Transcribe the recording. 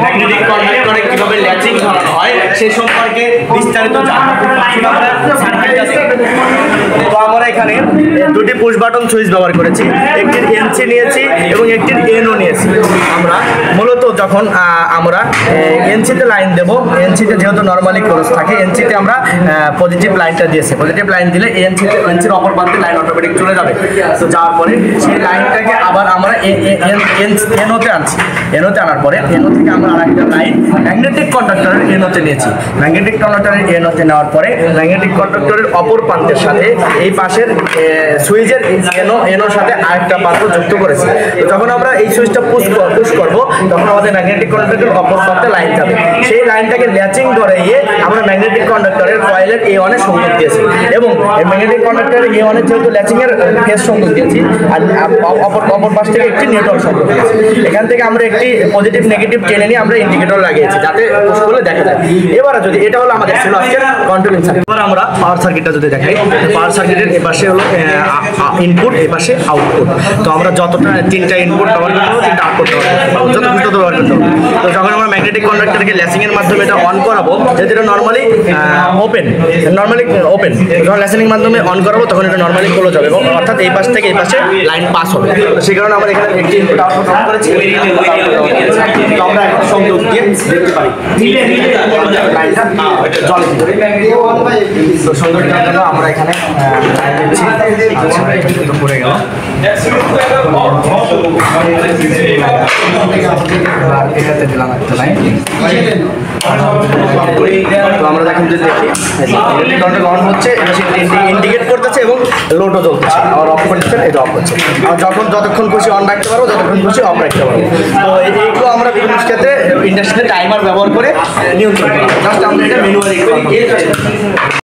Magnetic কন্ডাক্টরে কিভাবে latching ধরানো হয় সে সম্পর্কে বিস্তারিত জানবো। তো আমরা এখানে দুটি পুশ বাটন সুইচ ব্যবহার করেছি, একটির এনসি নিয়েছি এবং একটির এনও নিয়েছি। আমরা মূলত যখন আমরা এনসিতে লাইন দেবো, এনসিতে যেহেতু নর্মালি ক্লোজ থাকে, এনসিতে আমরা পজিটিভ লাইনটা দিয়েছি। পজিটিভ লাইন দিলে এনসির অপর প্রান্তে লাইন অটোমেটিক চলে যাবে। তো যাওয়ার পরে সেই লাইনটাকে আবার আমরা এনওতে আনছি। এনওতে আনার পরে এনও থেকে আমরা আরেকটা লাইন ম্যাগনেটিক কন্ডাক্টরের এনওতে নিয়েছি। ম্যাগনেটিক কন্ডাক্টরের এনওতে নেওয়ার পরে ম্যাগনেটিক কন্ডাক্টরের অপর প্রান্তের সাথে এই পাশের সুইচের এনোর সাথে আরেকটা প্রান্ত যুক্ত করেছি। তো যখন আমরা এই সুইচটা পুশ করবো তখন আমাদের ম্যাগনেটিক কন্ডাক্টরের অপর প্রান্তে লাইন যাবে। সেই লাইনটাকে ল্যাচিং ধরিয়ে আমরা ম্যাগনেটিক কন্ডাক্টরের কয়েলের A1 সংযোগ দিয়েছি এবং এই ম্যাগনেটিক কন্ডাক্টরের A1 যেহেতু ল্যাচিং এর ফেজ সংযোগ দিয়েছি আর অপর পাশ থেকে একটি নিউট্রাল সংযোগ দিয়েছি। এখান থেকে আমরা একটি পজিটিভ নেগেটিভ টেনে নিয়ে আমরা ইন্ডিকেটর লাগিয়েছি যাতে পুশ করলে দেখা যায়। এবারে যদি এটা হলো আমাদের ছিল আজকের কন্ট্রোলিং সার্কিট। এবার আমরা পাওয়ার সার্কিটটা যদি দেখাই, পাওয়ার সার্কিটের এপাশে হলো ইনপুট, এপাশে আউটপুট। তো আমরা যতটা তিনটা ইনপুট ব্যবহার করতে পারবো, তিনটা আউটপুট ব্যবহার করতে পারবো, যত কিছু ব্যবহার করতে পারবো। তো যখন আমরা ম্যাগনেটিক কন্ডাক্টরকে ল্যাচিং এর মাধ্যমে এটা অন করাবো, যেহেতু এটা নর্মালি ওপেন, যখন ল্যাচিং এর মাধ্যমে অন করাবো তখন এটা নর্মালি ক্লোজ হবে এবং অর্থাৎ এই পাশ থেকে এই পাশে লাইন পাস হবে। তো সেই কারণে আমরা এখানে একটি ইনপুট আউটপুট অন করেছি। তো আমরা এখন সংযোগ দিয়ে দেখতে পারি লাইনটা জলে ভিতরে। তো সংযোগটার জন্য আমরা এখানে পড়ে গেল। এটাতে দিলাম একটা লাইন। তো আমরা দেখেন যে দেখি অন হচ্ছে, ইন্ডিকেট করতেছে এবং লোডও জ্বলতেছে। আবার অফ করতেছে, এটা অফ হচ্ছে। আর যতক্ষণ খুশি অন রাখতে পারবো, যতক্ষণ খুশি অফ রাখতে পারবো। তো এইগুলো আমরা বিভিন্ন ক্ষেত্রে ইন্ডাস্ট্রিতে টাইমার ব্যবহার করে নিয়ন্ত্রণ করি। জাস্ট আমরা এটা ম্যানুয়ালি